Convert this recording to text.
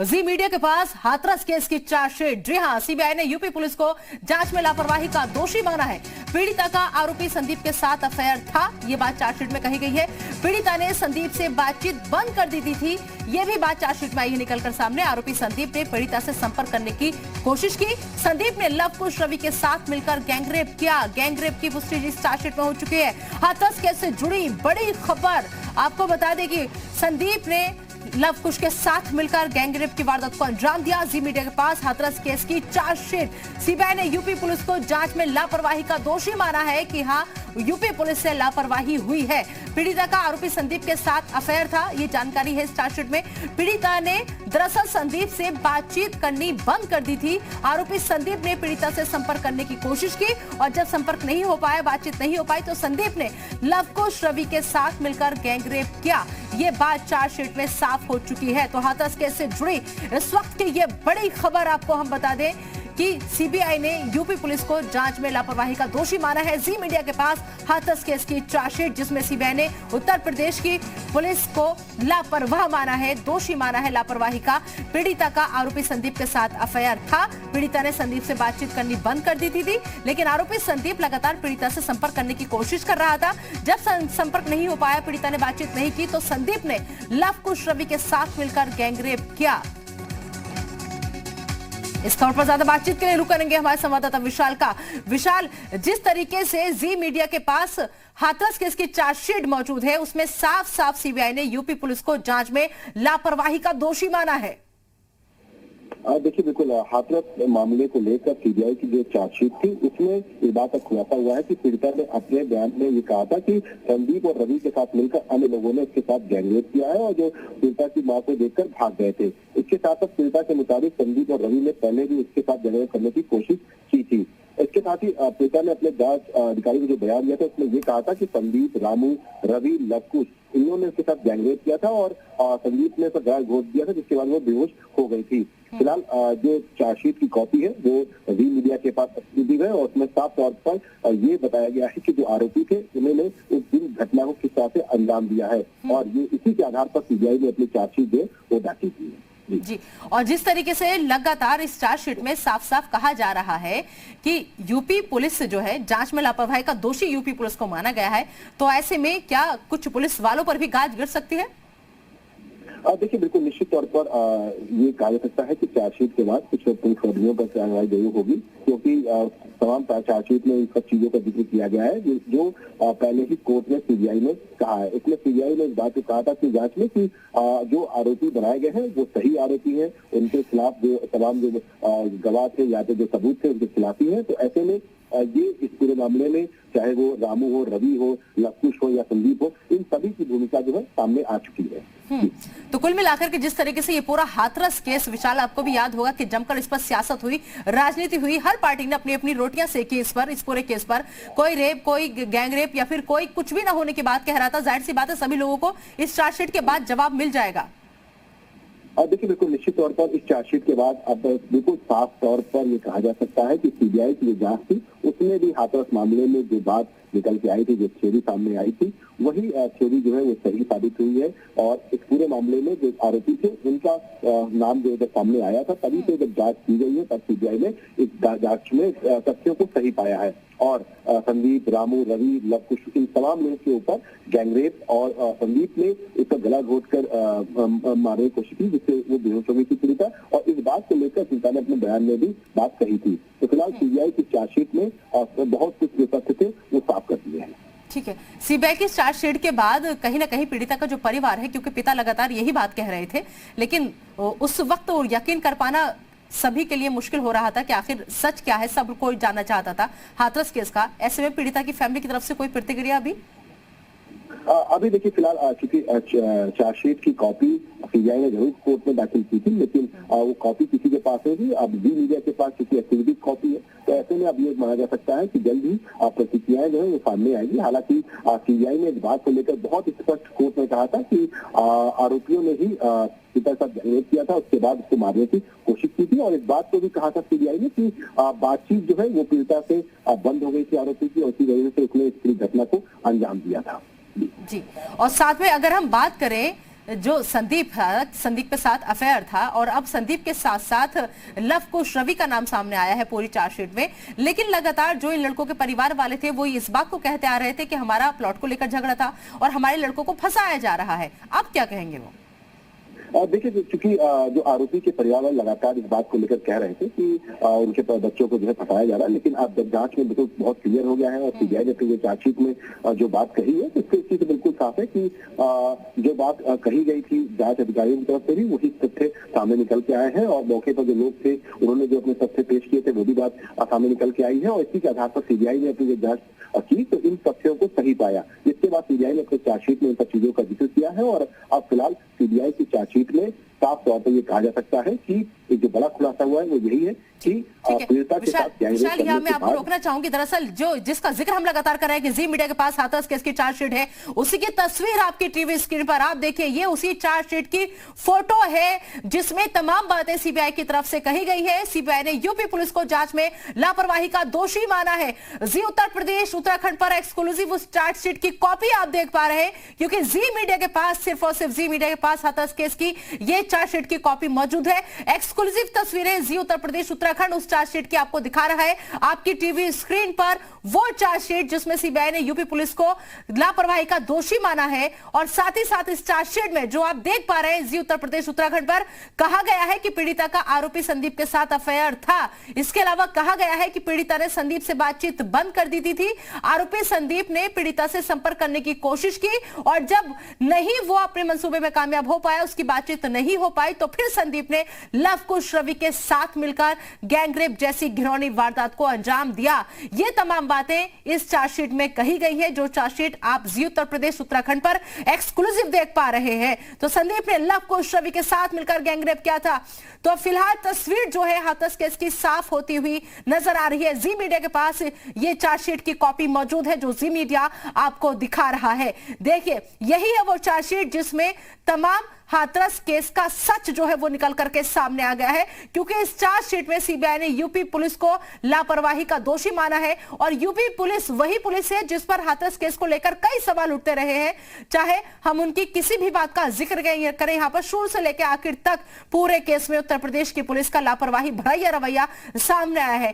जी media के पास Hathras case की chargesheet. जी हां, सीबीआई ने यूपी पुलिस को जांच में लापरवाही का दोषी माना है। पीड़िता का आरोपी संदीप के साथ अफेयर था, ये बात चार्जशीट में कही गई है। पीड़िता ने संदीप से बातचीत बंद कर दी थी, ये भी बात चार्जशीट में आई है निकलकर सामने। आरोपी संदीप ने पीड़िता से संपर्क करने की कोशिश की। संदीप ने लव कुश रवि के साथ मिलकर गैंगरेप किया। गैंगरेप की पुष्टि इस चार्जशीट में हो चुकी है। हाथरस केस से जुड़ी बड़ी खबर आपको बता दें कि संदीप ने लव कुश के साथ मिलकर गैंगरेप की वारदात को अंजाम दिया। जी मीडिया के पास हाथरस केस की चार्जशीट। सीबीआई ने यूपी पुलिस को जांच में लापरवाही का दोषी माना है कि हां, यूपी पुलिस से लापरवाही हुई है। पीड़िता का आरोपी संदीप के साथ अफेयर था, ये जानकारी है इस चार्जशीट में। पीड़िता ने दरअसल संदीप से बातचीत करनी बंद कर दी थी। आरोपी संदीप ने पीड़िता से संपर्क करने की कोशिश की और जब संपर्क नहीं हो पाया, बातचीत नहीं हो पाई, तो संदीप ने लव कुश रवि के साथ मिलकर गैंगरेप किया। ये बात चार्जशीट में साफ हो चुकी है। तो हाथरस केस से जुड़ी इस वक्त की ये बड़ी खबर आपको हम बता दें कि सीबीआई ने यूपी पुलिस को जांच में लापरवाही का दोषी माना है। जी मीडिया के पास हाथरस केस की चार्जशीट, जिसमें सीबीआई ने उत्तर प्रदेश की पुलिस को लापरवाह माना है, दोषी माना है लापरवाही का। पीड़िता का आरोपी संदीप के साथ अफेयर था। पीड़िता ने संदीप से बातचीत करनी बंद कर दी थी, लेकिन आरोपी संदीप लगातार पीड़िता से संपर्क करने की कोशिश कर रहा था। जब संपर्क नहीं हो पाया, पीड़िता ने बातचीत नहीं की, तो संदीप ने लव कुश रवि के साथ मिलकर गैंगरेप किया। इस खबर पर ज्यादा बातचीत के लिए रुक करेंगे हमारे संवाददाता विशाल का। विशाल, जिस तरीके से जी मीडिया के पास हाथरस केस की चार्जशीट मौजूद है, उसमें साफ साफ सीबीआई ने यूपी पुलिस को जांच में लापरवाही का दोषी माना है। देखिए, बिल्कुल हाथरस मामले को लेकर सीबीआई की जो चार्जशीट थी, उसमें इस बात का खुलासा हुआ है कि पीड़िता ने अपने बयान में ये कहा था कि संदीप और रवि के साथ मिलकर अन्य लोगों ने इसके साथ गैंगरेप किया है और जो पीड़िता की मां को देखकर भाग गए थे। इसके साथ साथ पीड़िता के मुताबिक संदीप और रवि ने पहले भी इसके साथ गैंगरेप करने की कोशिश की थी। इसके साथ ही पीड़िता ने अपने जांच अधिकारी को जो बयान दिया था, उसमें ये कहा था कि संदीप, रामू, रवि, लवकुश, इन्होंने उसके साथ गैंगरेप किया था और संदीप ने गला घोट दिया था, जिसके बाद वो बेहोश हो गई थी। फिलहाल जो चार्जशीट की कॉपी है वो जी मीडिया के पास उपलब्ध है और उसमें साफ तौर पर ये बताया गया है कि जो आरोपी थे, उन्होंने उस दिन घटना को किस तरह से अंजाम दिया है और ये इसी के आधार पर सीबीआई ने अपनी चार्जशीट जो वो दाखिल की है। जी, और जिस तरीके से लगातार इस चार्जशीट में साफ साफ कहा जा रहा है कि यूपी पुलिस जो है जांच में लापरवाही का दोषी यूपी पुलिस को माना गया है, तो ऐसे में क्या कुछ पुलिस वालों पर भी गाज गिर सकती है? देखिए, बिल्कुल निश्चित तौर पर ये कहा जा सकता है कि चार्जशीट के बाद कुछ पुलिसकर्मियों पर कार्रवाई जरूर होगी, क्योंकि तमाम चार्जशीट में इन सब चीजों का जिक्र किया गया है जो पहले ही कोर्ट में सीबीआई ने कहा है। इसमें सीबीआई ने इस बात को कहा था कि जांच में कि जो आरोपी बनाए गए हैं वो सही आरोपी हैं, उनके खिलाफ जो तमाम जो गवाह थे या तो जो सबूत थे उनके खिलाफ ही है। तो ऐसे में ये इस पूरे मामले में चाहे वो रामू हो, रवि हो, लवकुश हो या संदीप हो, इन सभी की भूमिका जो है सामने आ चुकी है। तो कुल मिलाकर के जिस तरीके से ये पूरा हाथरस केस, विशाल आपको भी याद होगा कि जमकर इस पर सियासत हुई, राजनीति हुई, हर पार्टी ने अपनी अपनी रोटियां सेकी इस पर, इस पूरे केस पर। कोई रेप, कोई गैंगरेप या फिर कोई कुछ भी ना होने की बात कह रहा था। जाहिर सी बात है सभी लोगों को इस चार्जशीट के बाद जवाब मिल जाएगा। और देखिए, बिल्कुल निश्चित तौर पर इस चार्जशीट के बाद अब बिल्कुल साफ तौर पर ये कहा जा सकता है कि सीबीआई की जो जांच थी, उसमें भी हाथरस मामले में जो बात निकल के आई थी, जो थ्योरी सामने आई थी, वही थ्योरी जो है वो सही साबित हुई है। और इस पूरे मामले में जो आरोपी थे उनका नाम जो सामने आया था, तभी से जब जांच की गई है तब सीबीआई ने इस जांच में तथ्यों को सही पाया है और संदीप, रामू, रवि, लवकुश, इन तमाम लोगों के ऊपर गैंगरेप और संदीप ने इसका गला घोट कर मारने की कोशिश की, जिससे वो बेहोश हो गई थी पीड़िता। और इस बात को लेकर पीड़िता ने अपने बयान में भी बात कही थी। तो फिलहाल सीबीआई की चार्जशीट में बहुत कुछ जो तथ्य थे वो साफ कर दिए हैं। ठीक है, सीबीआई की चार्जशीट के बाद कहीं ना कहीं पीड़िता का जो परिवार है, क्योंकि पिता लगातार यही बात कह रहे थे, लेकिन उस वक्त यकीन कर पाना सभी के लिए मुश्किल हो रहा था कि आखिर सच क्या है, सब कोई जानना चाहता था हाथरस केस का। ऐसे में पीड़िता की फैमिली की तरफ से कोई प्रतिक्रिया अभी देखिए, फिलहाल क्योंकि चार्जशीट की कॉपी सीबीआई ने जरूर कोर्ट में दाखिल की थी, लेकिन वो कॉपी किसी के पास होगी, अब जी मीडिया के पास किसी एक्टिविटी कॉपी है, तो ऐसे में अब ये माना जा सकता है कि जल्द ही प्रतिक्रियाएं जो है वो सामने आएगी। हालांकि सीबीआई ने इस बात को लेकर बहुत स्पष्ट कोर्ट में कहा था कि आरोपियों ने ही पिता के साथ गैंगरेप किया था, उसके बाद उसको मारने की कोशिश की थी। और इस बात को भी कहा था सीबीआई ने कि बातचीत जो है वो पीड़िता से बंद हो गई थी आरोपी की, और इसी वजह से उसने इस पूरी घटना को अंजाम दिया था। जी, और साथ में अगर हम बात करें जो संदीप के साथ अफेयर था और अब संदीप के साथ साथ लव कुश रवि का नाम सामने आया है पूरी चार्जशीट में। लेकिन लगातार जो इन लड़कों के परिवार वाले थे वो इस बात को कहते आ रहे थे कि हमारा प्लॉट को लेकर झगड़ा था और हमारे लड़कों को फंसाया जा रहा है। अब क्या कहेंगे वो? देखिए, क्योंकि जो आरोपी के परिवार वाले लगातार इस बात को लेकर कह रहे थे कि उनके बच्चों को जो है फंसाया जा रहा है, लेकिन अब जांच में बिल्कुल बहुत क्लियर हो गया है और सीबीआई ने अपनी चार्जशीट में जो बात कही है उसके इसी से बिल्कुल साफ है कि जो बात कही गई थी जांच अधिकारियों की तरफ से भी वही तथ्य सामने निकल के आए हैं और मौके पर जो लोग थे उन्होंने जो अपने तथ्य पेश किए थे वो भी बात सामने निकल के आई है और इसी के आधार पर सीबीआई ने अपनी जांच की तो इन तथ्यों को सही पाया। इसके बाद सीबीआई ने अपनी चार्जशीट में इन सब चीजों का जिक्र किया है और अब फिलहाल सीबीआई की चार्जशीट में साफ तौर पर ये कहा जा सकता है कि जो बड़ा खुलासा हुआ है वो यही है कि पीड़िता के साथ विशाल, यहाँ मैं आपको रोकना चाहूंगी। दरअसल जो जिसका जिक्र हम लगातार कर रहे हैं कि जी मीडिया के पास हाथरस केस की चार्जशीट है, उसी की तस्वीर आपकी टीवी स्क्रीन पर आप देखिए। ये उसी चार्जशीट की फोटो है जिसमें तमाम बातें सीबीआई की तरफ से कही गई है। सीबीआई ने यूपी पुलिस को जांच में लापरवाही का दोषी माना है। जी उत्तर प्रदेश उत्तराखंड पर एक्सक्लूसिव उस चार्जशीट की कॉपी आप देख पा रहे हैं, क्योंकि जी मीडिया के पास सिर्फ और सिर्फ जी मीडिया के पास हाथरस केस की ये चार्जशीट की कॉपी मौजूद है। एक्सक्लूसिव तस्वीरें जी उत्तर प्रदेश उत्तराखंड उस चार्जशीट की आपको दिखा रहा है आपकी टीवी स्क्रीन पर। वो चार्जशीट जिसमें सीबीआई ने यूपी पुलिस को लापरवाही का दोषी माना है और साथ ही साथ इस चार्जशीट में जो आप देख पा रहे हैं जी उत्तर प्रदेश उत्तराखंड पर कहा गया है कि पीड़िता का आरोपी संदीप के साथ अफेयर था। इसके अलावा कहा गया है कि पीड़िता ने संदीप से बातचीत बंद कर दी थी। आरोपी संदीप ने पीड़िता से संपर्क करने की कोशिश की और जब नहीं वो अपने मंसूबे में कामयाब हो पाया, उसकी बातचीत नहीं हो पाई, तो फिर संदीप ने लव कुश रवि के साथ मिलकर गैंगरेप जैसी घिनौनी वारदात को अंजाम दिया। ये तमाम बातें इस चार्जशीट में कही गई है, जो चार्जशीट आप जी उत्तर प्रदेश उत्तराखंड पर एक्सक्लूसिव देख पा रहे हैं। तो संदीप ने लव कुश रवि के साथ मिलकर गैंगरेप किया था। तो फिलहाल तस्वीर जो है हाथरस केस की साफ होती हुई नजर आ रही है। जी मीडिया के पास ये चार्जशीट की कॉपी मौजूद है जो जी मीडिया आपको दिखा रहा है। देखिए, यही है वो चार्जशीट जिसमें तमाम हाथरस केस का सच जो है वो निकल करके सामने आ गया है, क्योंकि इस चार्जशीट में सीबीआई ने यूपी पुलिस को लापरवाही का दोषी माना है और यूपी पुलिस वही पुलिस है जिस पर हाथरस केस को लेकर कई सवाल उठते रहे हैं। चाहे हम उनकी किसी भी बात का जिक्र करें, यहां पर शुरू से लेकर आखिर तक पूरे केस में उत्तर प्रदेश की पुलिस का लापरवाही भरा रवैया सामने आया है।